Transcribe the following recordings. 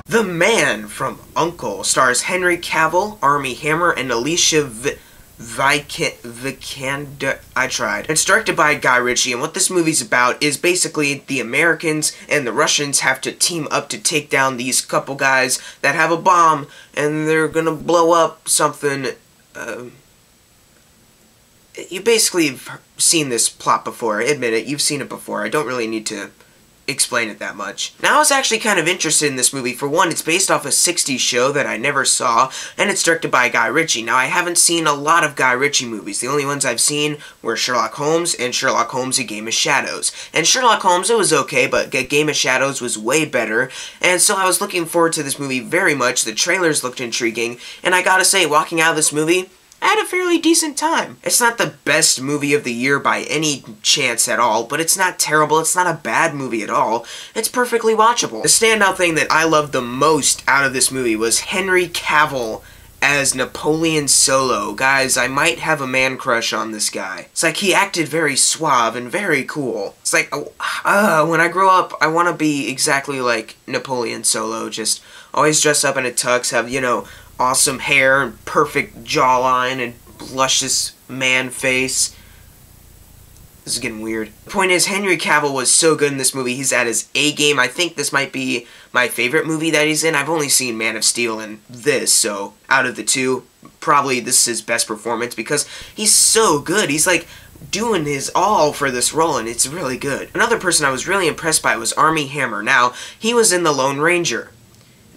The Man from U.N.C.L.E. stars Henry Cavill, Armie Hammer, and Alicia Vikander. I tried. It's directed by Guy Ritchie, and what this movie's about is basically the Americans and the Russians have to team up to take down these couple guys that have a bomb, and they're gonna blow up something. You basically have seen this plot before. Admit it, you've seen it before. I don't really need to explain it that much. Now, I was actually kind of interested in this movie. For one, it's based off a 60s show that I never saw, and it's directed by Guy Ritchie. Now, I haven't seen a lot of Guy Ritchie movies. The only ones I've seen were Sherlock Holmes and Sherlock Holmes: A Game of Shadows. And Sherlock Holmes, it was okay, but A Game of Shadows was way better, and so I was looking forward to this movie very much. The trailers looked intriguing, and I gotta say, walking out of this movie, I had a fairly decent time. It's not the best movie of the year by any chance at all, but it's not terrible, it's not a bad movie at all. It's perfectly watchable. The standout thing that I loved the most out of this movie was Henry Cavill as Napoleon Solo. Guys, I might have a man crush on this guy. It's like he acted very suave and very cool. It's like, when I grow up, I want to be exactly like Napoleon Solo. Just always dress up in a tux, have, you know, awesome hair and perfect jawline and luscious man face. This is getting weird. The point is, Henry Cavill was so good in this movie. He's at his A game. I think this might be my favorite movie that he's in. I've only seen Man of Steel and this, so out of the two, probably this is his best performance because he's so good. He's like doing his all for this role, and it's really good. Another person I was really impressed by was Armie Hammer. Now, he was in The Lone Ranger.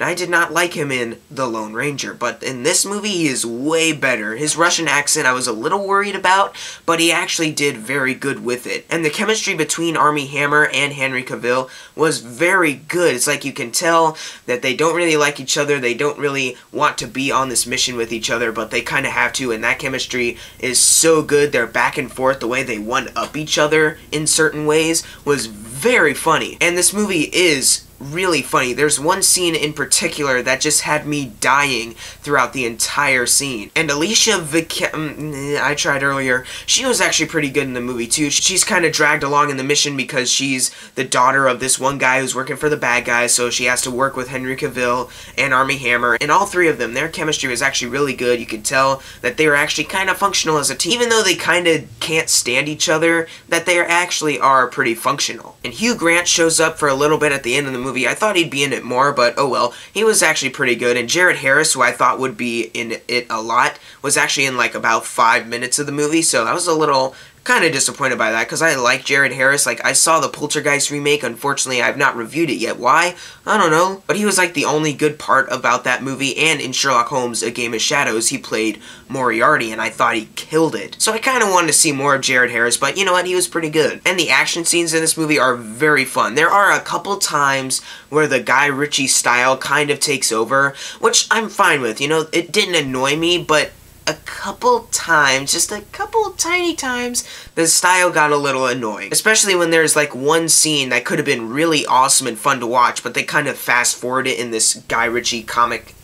I did not like him in The Lone Ranger, but in this movie he is way better. His Russian accent I was a little worried about, but he actually did very good with it. And the chemistry between Armie Hammer and Henry Cavill was very good. It's like you can tell that they don't really like each other, they don't really want to be on this mission with each other, but they kind of have to, and that chemistry is so good. Their back and forth, the way they one-up each other in certain ways, was very funny. And this movie is really funny. There's one scene in particular that just had me dying throughout the entire scene. And Alicia I tried earlier, she was actually pretty good in the movie too. She's kind of dragged along in the mission because she's the daughter of this one guy who's working for the bad guys, so she has to work with Henry Cavill and Armie Hammer. And all three of them, their chemistry was actually really good. You could tell that they were actually kind of functional as a team. Even though they kind of can't stand each other, that they actually are pretty functional. And Hugh Grant shows up for a little bit at the end of the movie. I thought he'd be in it more, but oh well. He was actually pretty good. And Jared Harris, who I thought would be in it a lot, was actually in like about 5 minutes of the movie, so I was a little kind of disappointed by that, because I like Jared Harris. Like, I saw the Poltergeist remake. Unfortunately, I've not reviewed it yet. Why? I don't know. But he was like the only good part about that movie, and in Sherlock Holmes: A Game of Shadows, he played Moriarty, and I thought he killed it. So I kind of wanted to see more of Jared Harris, but you know what? He was pretty good. And the action scenes in this movie are very fun. There are a couple times where the Guy Ritchie style kind of takes over, which I'm fine with. You know, it didn't annoy me, but a couple times, just a couple tiny times, the style got a little annoying. Especially when there's like one scene that could have been really awesome and fun to watch, but they kind of fast forward it in this Guy Ritchie comic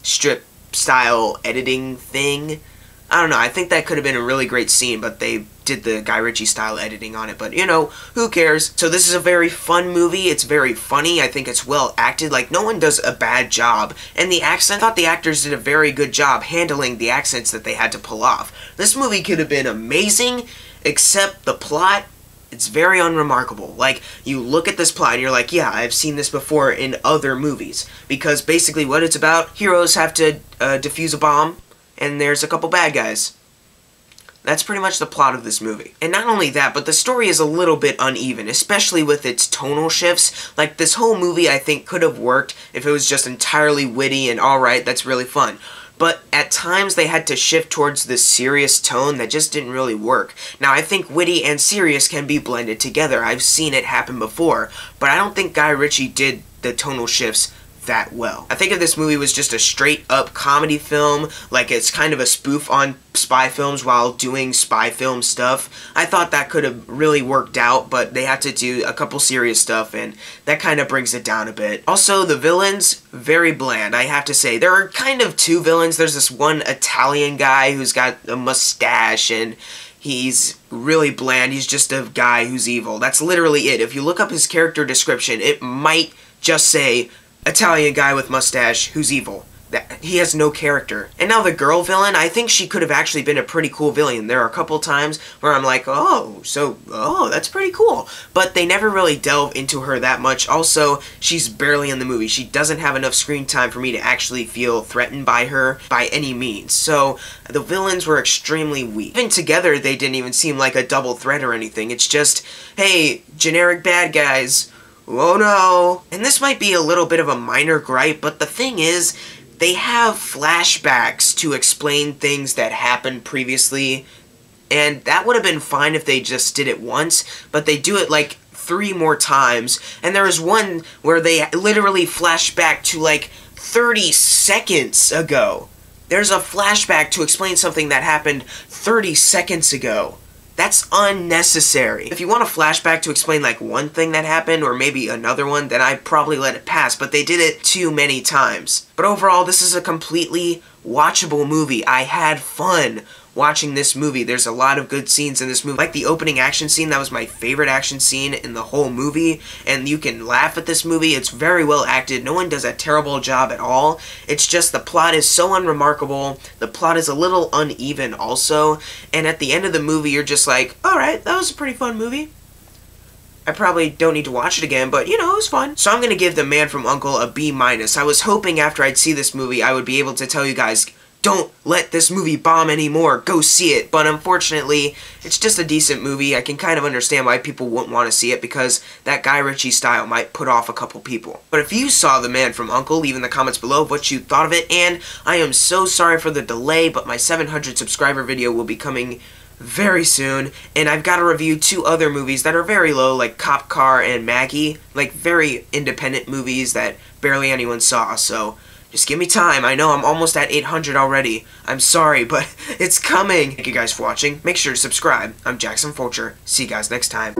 strip style editing thing. I don't know, I think that could have been a really great scene, but they did the Guy Ritchie style editing on it, but you know, who cares? So this is a very fun movie, it's very funny, I think it's well acted, like no one does a bad job, and the accent, I thought the actors did a very good job handling the accents that they had to pull off. This movie could have been amazing, except the plot, it's very unremarkable. Like, you look at this plot and you're like, yeah, I've seen this before in other movies, because basically what it's about, heroes have to defuse a bomb, and there's a couple bad guys. That's pretty much the plot of this movie. And not only that, but the story is a little bit uneven, especially with its tonal shifts. Like, this whole movie, I think, could have worked if it was just entirely witty and alright, that's really fun. But at times they had to shift towards this serious tone that just didn't really work. Now, I think witty and serious can be blended together. I've seen it happen before. But I don't think Guy Ritchie did the tonal shifts that well. I think if this movie was just a straight up comedy film, like it's kind of a spoof on spy films while doing spy film stuff, I thought that could have really worked out, but they had to do a couple serious stuff, and that kind of brings it down a bit. Also, the villains, very bland, I have to say. There are kind of two villains. There's this one Italian guy who's got a mustache, and he's really bland. He's just a guy who's evil. That's literally it. If you look up his character description, it might just say, Italian guy with mustache who's evil. He has no character. And now the girl villain, I think she could have actually been a pretty cool villain. There are a couple times where I'm like, oh, that's pretty cool. But they never really delve into her that much. Also, she's barely in the movie. She doesn't have enough screen time for me to actually feel threatened by her by any means. So, the villains were extremely weak. Even together, they didn't even seem like a double threat or anything. It's just, hey, generic bad guys. Oh no. And this might be a little bit of a minor gripe, but the thing is, they have flashbacks to explain things that happened previously, and that would have been fine if they just did it once, but they do it like 3 more times, and there is one where they literally flash back to like 30 seconds ago. There's a flashback to explain something that happened 30 seconds ago. That's unnecessary. If you want a flashback to explain like one thing that happened or maybe another one, then I'd probably let it pass, but they did it too many times. But overall, this is a completely watchable movie. I had fun watching this movie. There's a lot of good scenes in this movie. Like the opening action scene, that was my favorite action scene in the whole movie, and you can laugh at this movie. It's very well acted. No one does a terrible job at all. It's just the plot is so unremarkable. The plot is a little uneven also, and at the end of the movie, you're just like, alright, that was a pretty fun movie. I probably don't need to watch it again, but, you know, it was fun. So I'm gonna give The Man from U.N.C.L.E. a B-. I was hoping after I'd see this movie, I would be able to tell you guys, don't let this movie bomb anymore, go see it. But unfortunately, it's just a decent movie. I can kind of understand why people wouldn't want to see it, because that Guy Ritchie style might put off a couple people. But if you saw The Man from U.N.C.L.E., leave in the comments below what you thought of it, and I am so sorry for the delay, but my 700 subscriber video will be coming very soon, and I've got to review 2 other movies that are very low, like Cop Car and Maggie, like very independent movies that barely anyone saw, so just give me time. I know I'm almost at 800 already. I'm sorry, but it's coming. Thank you guys for watching. Make sure to subscribe. I'm Jackson Fulcher. See you guys next time.